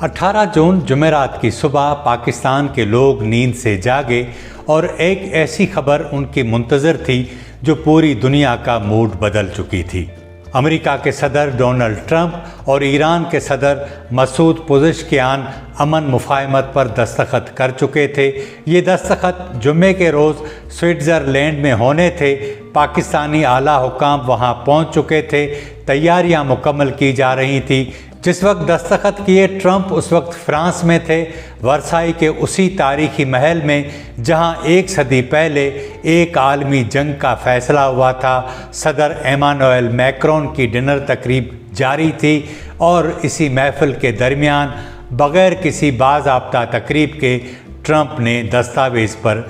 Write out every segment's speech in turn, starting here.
18 जून जुमेरात की सुबह पाकिस्तान के लोग नींद से जागे और एक ऐसी खबर उनकी मुंतज़र थी जो पूरी दुनिया का मूड बदल चुकी थी। अमेरिका के सदर डोनाल्ड ट्रंप और ईरान के सदर मसूद पेज़ेश्कियान अमन मुफ़ाहमत पर दस्तखत कर चुके थे। ये दस्तखत जुम्मे के रोज़ स्विट्ज़रलैंड में होने थे। पाकिस्तानी आला हुकाम वहाँ पहुँच चुके थे। तैयारियाँ मुकम्मल की जा रही थी। जिस वक्त दस्तखत किए ट्रंप उस वक्त फ्रांस में थे, वर्साई के उसी तारीखी महल में जहां एक सदी पहले एक आलमी जंग का फैसला हुआ था। सदर एमानुएल मैक्रोन की डिनर तकरीब जारी थी और इसी महफिल के दरमियान बग़ैर किसी बाज़ाब्ता तकरीब के ट्रंप ने दस्तावेज़ पर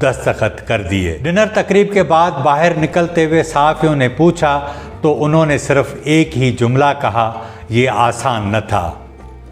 दस्तखत कर दिए। डिनर तकरीब के बाद बाहर निकलते हुए सहाफ़ियों ने पूछा तो उन्होंने सिर्फ एक ही जुमला कहा, ये आसान न था।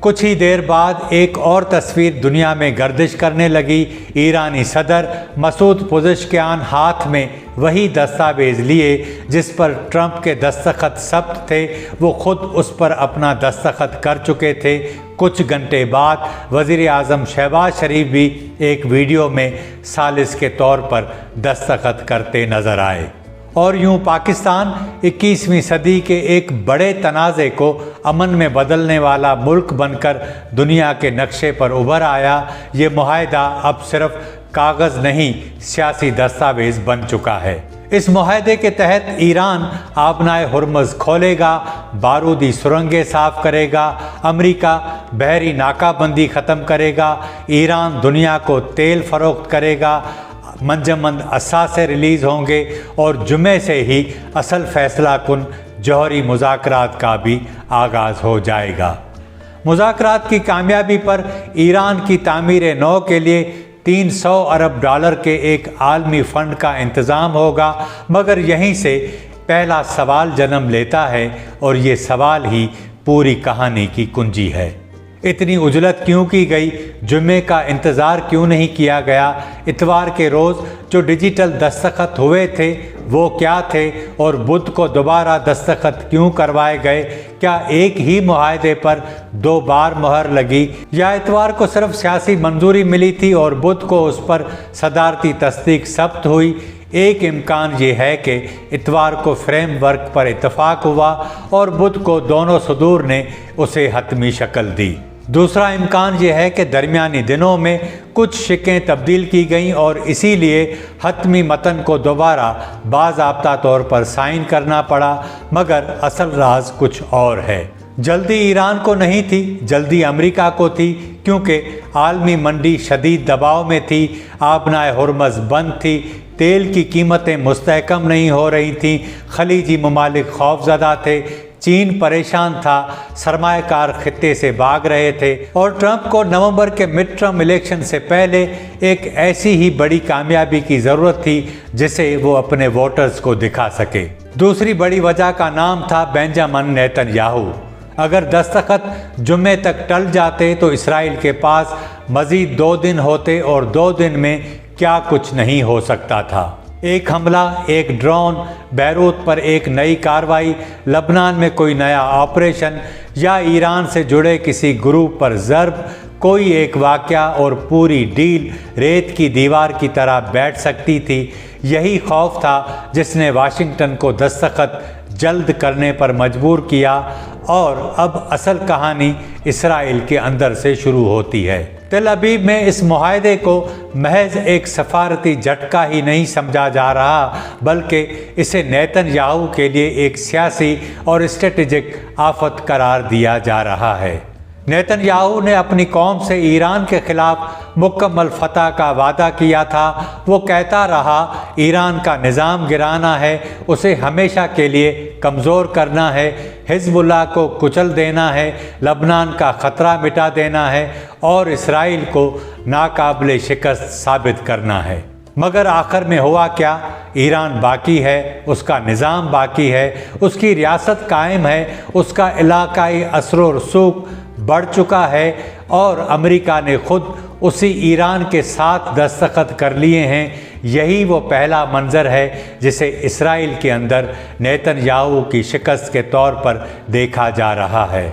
कुछ ही देर बाद एक और तस्वीर दुनिया में गर्दिश करने लगी। ईरानी सदर मसूद पेज़ेश्कियान हाथ में वही दस्तावेज़ लिए जिस पर ट्रंप के दस्तखत सब्त थे। वो खुद उस पर अपना दस्तखत कर चुके थे। कुछ घंटे बाद वज़ीर आज़म शहबाज शरीफ भी एक वीडियो में सालिस के तौर पर दस्तखत करते नज़र आए। और यूं पाकिस्तान 21वीं सदी के एक बड़े तनाज़े को अमन में बदलने वाला मुल्क बनकर दुनिया के नक्शे पर उभर आया। ये मुआहदा अब सिर्फ कागज़ नहीं, सियासी दस्तावेज़ बन चुका है। इस मुआहदे के तहत ईरान आबनाए हुर्मुज़ खोलेगा, बारूदी सुरंगें साफ़ करेगा, अमेरिका बहरी नाकाबंदी ख़त्म करेगा, ईरान दुनिया को तेल फ़रोख्त करेगा, मंजमंद असासे रिलीज़ होंगे और जुमे से ही असल फ़ैसला कुन जौहरी मुज़ाकरात का भी आगाज़ हो जाएगा। मुज़ाकरात की कामयाबी पर ईरान की तामीर नौ के लिए 300 अरब डॉलर के एक आलमी फ़ंड का इंतज़ाम होगा। मगर यहीं से पहला सवाल जन्म लेता है और ये सवाल ही पूरी कहानी की कुंजी है। इतनी उजलत क्यों की गई? जुम्मे का इंतज़ार क्यों नहीं किया गया? इतवार के रोज़ जो डिजिटल दस्तखत हुए थे वो क्या थे और बुध को दोबारा दस्तखत क्यों करवाए गए? क्या एक ही मुआहदे पर 2 बार मुहर लगी या इतवार को सिर्फ सियासी मंजूरी मिली थी और बुध को उस पर सदारती तस्दीक सब्त हुई? एक इम्कान ये है कि इतवार को फ्रेम वर्क पर इत्तफाक हुआ और बुध को दोनों सदूर ने उसे हतमी शक्ल दी। दूसरा इम्कान ये है कि दरमियानी दिनों में कुछ शिकें तब्दील की गईं और इसीलिए हतमी मतन को दोबारा बाज़ाब्ता तौर पर साइन करना पड़ा। मगर असल राज कुछ और है। जल्दी ईरान को नहीं थी, जल्दी अमेरिका को थी, क्योंकि आलमी मंडी शदीद दबाव में थी, आबनाए हुर्मुज़ बंद थी, तेल की कीमतें मुस्तहकम नहीं हो रही थीं, खलीजी ममालिक खौफज़दा थे, चीन परेशान था, सरमायाकार खित्ते से भाग रहे थे और ट्रंप को नवंबर के मिड टर्म इलेक्शन से पहले एक ऐसी ही बड़ी कामयाबी की ज़रूरत थी जिसे वो अपने वोटर्स को दिखा सके। दूसरी बड़ी वजह का नाम था बेंजामिन नेतन्याहू। अगर दस्तखत जुम्मे तक टल जाते तो इसराइल के पास मज़ीद 2 दिन होते और 2 दिन में क्या कुछ नहीं हो सकता था। एक हमला, एक ड्रोन, बैरूत पर एक नई कार्रवाई, लबनान में कोई नया ऑपरेशन या ईरान से जुड़े किसी ग्रुप पर ज़र्ब, कोई एक वाक़या और पूरी डील रेत की दीवार की तरह बैठ सकती थी। यही खौफ था जिसने वाशिंगटन को दस्तखत जल्द करने पर मजबूर किया। और अब असल कहानी इसराइल के अंदर से शुरू होती है। तेल अवीव में इस मुआहदे को महज एक सफारती झटका ही नहीं समझा जा रहा, बल्कि इसे नेतन्याहू के लिए एक सियासी और स्ट्रेटेजिक आफत करार दिया जा रहा है। नेतन्याहू ने अपनी कौम से ईरान के खिलाफ मुकम्मल फतह का वादा किया था। वो कहता रहा, ईरान का निज़ाम गिराना है, उसे हमेशा के लिए कमज़ोर करना है, हिज़्बुल्लाह को कुचल देना है, लबनान का ख़तरा मिटा देना है और इसराइल को नाकाबिले शिकस्त साबित करना है। मगर आखिर में हुआ क्या? ईरान बाकी है, उसका निज़ाम बाकी है, उसकी रियासत कायम है, उसका इलाकाई असर व रसूख बढ़ चुका है और अमेरिका ने खुद उसी ईरान के साथ दस्तखत कर लिए हैं। यही वो पहला मंज़र है जिसे इसराइल के अंदर नेतन्याहू की शिकस्त के तौर पर देखा जा रहा है।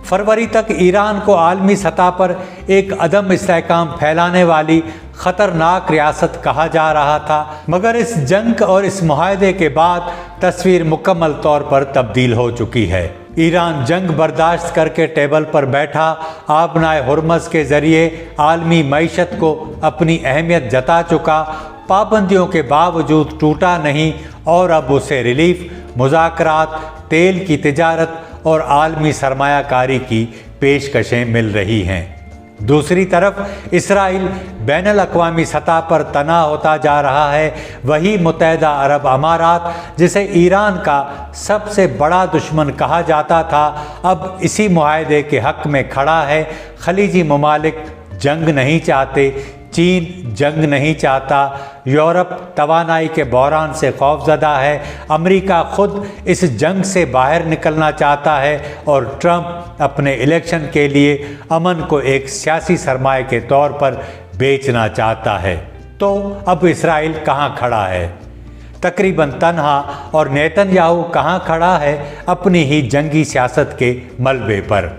फरवरी तक ईरान को आलमी सतह पर एक अदम इस्तेहकाम फैलाने वाली खतरनाक रियासत कहा जा रहा था, मगर इस जंग और इस मुआहदे के बाद तस्वीर मुकम्मल तौर पर तब्दील हो चुकी है। ईरान जंग बर्दाश्त करके टेबल पर बैठा, आबनाए हुर्मज़ के ज़रिए आलमी मईशत को अपनी अहमियत जता चुका, पाबंदियों के बावजूद टूटा नहीं और अब उसे रिलीफ, मुज़ाकरात, तेल की तिजारत और आलमी सरमायाकारी की पेशकशें मिल रही हैं। दूसरी तरफ इसराइल बैनुल अक़वामी सतह पर तना होता जा रहा है। वही मुत्तहिदा अरब अमारात, जिसे ईरान का सबसे बड़ा दुश्मन कहा जाता था, अब इसी मुआहदे के हक़ में खड़ा है। खलीजी ममालिक जंग नहीं चाहते, चीन जंग नहीं चाहता, यूरोप तवानाई के बहरान से खौफज़दा है, अमेरिका खुद इस जंग से बाहर निकलना चाहता है और ट्रंप अपने इलेक्शन के लिए अमन को एक सियासी सरमाए के तौर पर बेचना चाहता है। तो अब इसराइल कहाँ खड़ा है? तकरीबन तन्हा, और नेतन्याहू कहाँ खड़ा है? अपनी ही जंगी सियासत के मलबे पर।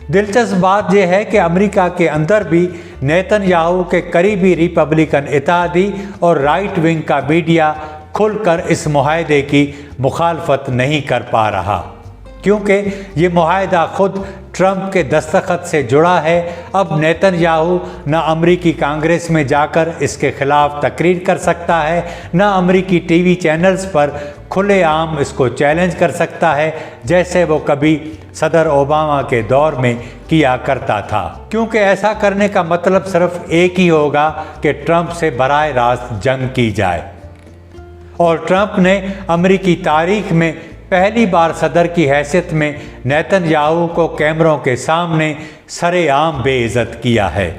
दिलचस्प बात यह है कि अमेरिका के अंदर भी नेतन्याहू के करीबी रिपब्लिकन इत्तेहादी और राइट विंग का मीडिया खुलकर इस मुआहदे की मुखालफत नहीं कर पा रहा, क्योंकि ये मुआहदा खुद ट्रंप के दस्तखत से जुड़ा है। अब नेतन्याहू न अमरीकी कांग्रेस में जाकर इसके खिलाफ तकरीर कर सकता है, न अमरीकी टीवी चैनल्स पर खुलेआम इसको चैलेंज कर सकता है, जैसे वो कभी सदर ओबामा के दौर में किया करता था, क्योंकि ऐसा करने का मतलब सिर्फ एक ही होगा कि ट्रंप से बराह रास्त जंग की जाए। और ट्रंप ने अमरीकी तारीख में पहली बार सदर की हैसियत में नेतन्याहू को कैमरों के सामने सरेआम बेइज्जत किया है।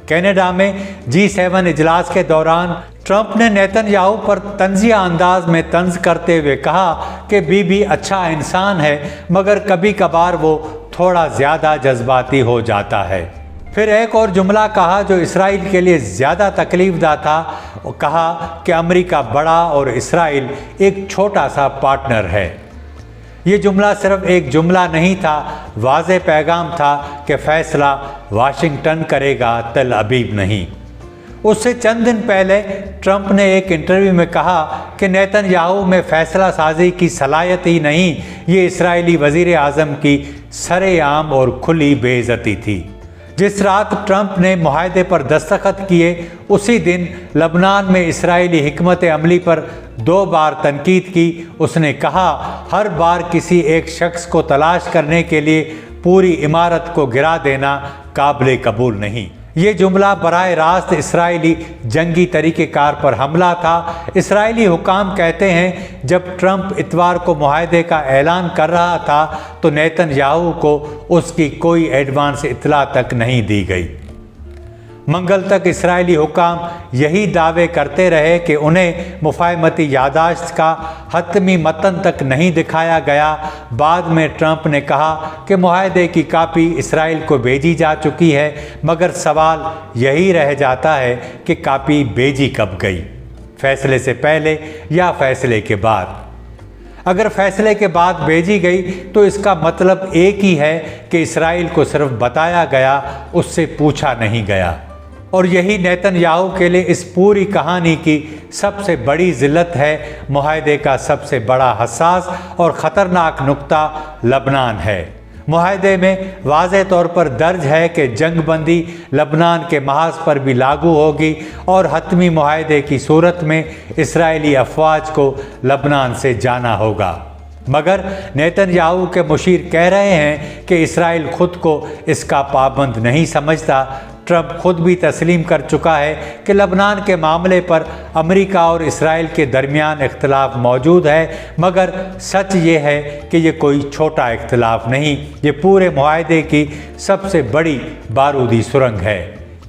कनाडा में G7 इजलास के दौरान ट्रंप ने नेतन्याहू पर तंजिया अंदाज में तंज करते हुए कहा कि बीबी अच्छा इंसान है, मगर कभी कभार वो थोड़ा ज़्यादा जज्बाती हो जाता है। फिर एक और जुमला कहा जो इसराइल के लिए ज़्यादा तकलीफदा था, वो कहा कि अमेरिका बड़ा और इसराइल एक छोटा सा पार्टनर है। ये जुमला सिर्फ एक जुमला नहीं था, वाज़ेह पैगाम था कि फ़ैसला वाशिंगटन करेगा, तल अबीब नहीं। उससे चंद दिन पहले ट्रंप ने एक इंटरव्यू में कहा कि नेतन्याहू में फ़ैसला साजी की सलाहियत ही नहीं, ये इसराइली वज़ीर आज़म की सरेआम और खुली बेइज्जती थी। जिस रात ट्रंप ने मुआहदे पर दस्तखत किए, उसी दिन लबनान में इसराइली हिकमत अमली पर 2 बार तनकीद की। उसने कहा, हर बार किसी एक शख्स को तलाश करने के लिए पूरी इमारत को गिरा देना काबिल कबूल नहीं। ये जुमला बराह रास्त इसराइली जंगी तरीक़ेकार पर हमला था। इसराइली हुकाम कहते हैं जब ट्रंप इतवार को मुआहदे का ऐलान कर रहा था तो नेतन्याहू को उसकी कोई एडवांस इत्तला तक नहीं दी गई। मंगल तक इसराइली हुकाम यही दावे करते रहे कि उन्हें मुफाहमती यादाश्त का हतमी मतन तक नहीं दिखाया गया। बाद में ट्रंप ने कहा कि मुआहदे की कापी इसराइल को भेजी जा चुकी है, मगर सवाल यही रह जाता है कि कापी भेजी कब गई, फैसले से पहले या फैसले के बाद। अगर फैसले के बाद भेजी गई तो इसका मतलब एक ही है कि इसराइल को सिर्फ बताया गया, उससे पूछा नहीं गया। और यही नेतन्याहू के लिए इस पूरी कहानी की सबसे बड़ी ज़िल्लत है। मुआहदे का सबसे बड़ा हसास और ख़तरनाक नुक्ता लबनान है। मुआहदे में वाज़ेह तौर पर दर्ज है कि जंगबंदी लबनान के महाज पर भी लागू होगी और हतमी मुआहदे की सूरत में इसराइली अफवाज को लबनान से जाना होगा। मगर नेतन्याहू के मुशीर कह रहे हैं कि इसराइल खुद को इसका पाबंद नहीं समझता। ट्रंप खुद भी तस्लीम कर चुका है कि लबनान के मामले पर अमेरिका और इसराइल के दरमियान इख्तलाफ मौजूद है, मगर सच ये है कि ये कोई छोटा इख्तलाफ नहीं, ये पूरे मुआहदे की सबसे बड़ी बारूदी सुरंग है।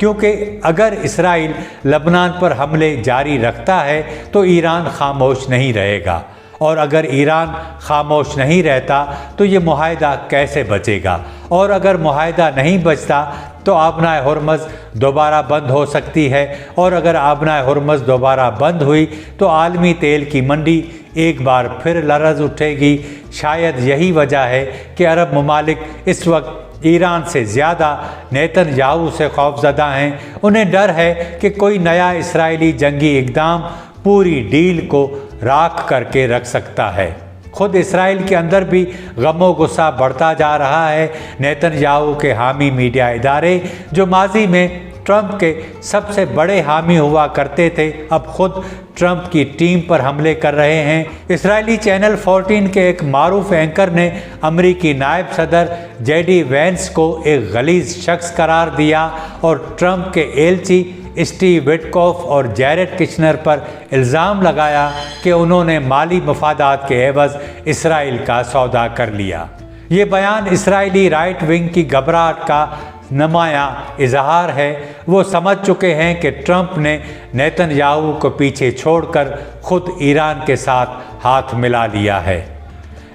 क्योंकि अगर इसराइल लबनान पर हमले जारी रखता है तो ईरान खामोश नहीं रहेगा, और अगर ईरान खामोश नहीं रहता तो ये मुआहदा कैसे बचेगा, और अगर मुआहदा नहीं बचता तो आबनाए हुर्मज़ दोबारा बंद हो सकती है, और अगर आबनाए हुर्मज़ दोबारा बंद हुई तो आलमी तेल की मंडी एक बार फिर लरज़ उठेगी। शायद यही वजह है कि अरब ममालिक इस वक्त ایران سے زیادہ نیتن یاہو سے خوفزدہ ہیں۔ انہیں ڈر ہے کہ کوئی نیا اسرائیلی جنگی اقدام پوری ڈیل کو راکھ کر کے رکھ سکتا ہے۔ خود اسرائیل کے اندر بھی غم و غصہ بڑھتا جا رہا ہے۔ نیتن یاہو کے حامی میڈیا ادارے جو ماضی میں ٹرمپ کے سب سے بڑے حامی ہوا کرتے تھے، اب خود ٹرمپ کی ٹیم پر حملے کر رہے ہیں۔ اسرائیلی چینل 14 کے ایک معروف اینکر نے امریکی نائب صدر جے ڈی وینس کو ایک غلیظ شخص قرار دیا اور ٹرمپ کے ایلچی اسٹیو وٹکوف اور جیرڈ کچنر پر الزام لگایا کہ انہوں نے مالی مفادات کے عوض اسرائیل کا سودا کر لیا۔ یہ بیان اسرائیلی رائٹ ونگ کی گھبراہٹ کا نمایاں اظہار ہے۔ وہ سمجھ چکے ہیں کہ ٹرمپ نے نیتن یاہو کو پیچھے چھوڑ کر خود ایران کے ساتھ ہاتھ ملا لیا ہے۔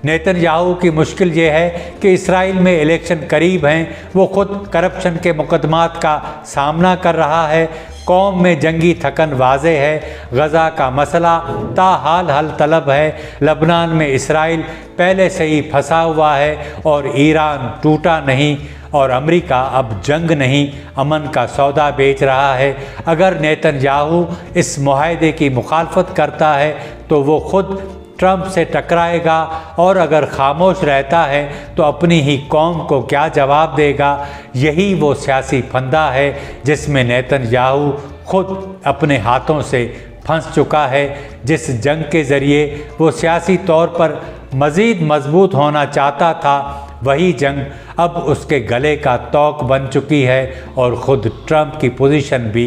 نیتن یاہو کی مشکل یہ ہے کہ اسرائیل میں الیکشن قریب ہیں، وہ خود کرپشن کے مقدمات کا سامنا کر رہا ہے، قوم میں جنگی تھکن واضح ہے، غزہ کا مسئلہ تاحال حل طلب ہے، لبنان میں اسرائیل پہلے سے ہی پھنسا ہوا ہے اور ایران ٹوٹا نہیں، اور امریکہ اب جنگ نہیں امن کا سودا بیچ رہا ہے۔ اگر نیتن یاہو اس معاہدے کی مخالفت کرتا ہے تو وہ خود ٹرمپ سے ٹکرائے گا، اور اگر خاموش رہتا ہے تو اپنی ہی قوم کو کیا جواب دے گا؟ یہی وہ سیاسی پھندا ہے جس میں نیتن یاہو خود اپنے ہاتھوں سے پھنس چکا ہے۔ جس جنگ کے ذریعے وہ سیاسی طور پر مزید مضبوط ہونا چاہتا تھا، وہی جنگ اب اس کے گلے کا طوق بن چکی ہے، اور خود ٹرمپ کی پوزیشن بھی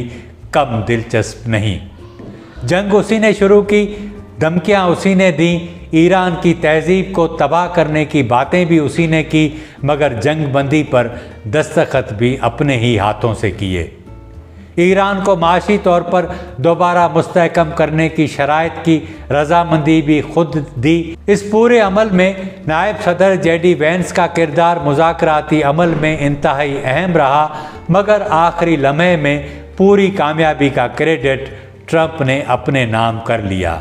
کم دلچسپ نہیں۔ جنگ اسی نے شروع کی، دھمکیاں اسی نے دیں، ایران کی تہذیب کو تباہ کرنے کی باتیں بھی اسی نے کی، مگر جنگ بندی پر دستخط بھی اپنے ہی ہاتھوں سے کیے۔ ایران کو معاشی طور پر دوبارہ مستحکم کرنے کی شرائط کی رضامندی بھی خود دی۔ اس پورے عمل میں نائب صدر جے ڈی وینس کا کردار مذاکراتی عمل میں انتہائی اہم رہا، مگر آخری لمحے میں پوری کامیابی کا کریڈٹ ٹرمپ نے اپنے نام کر لیا۔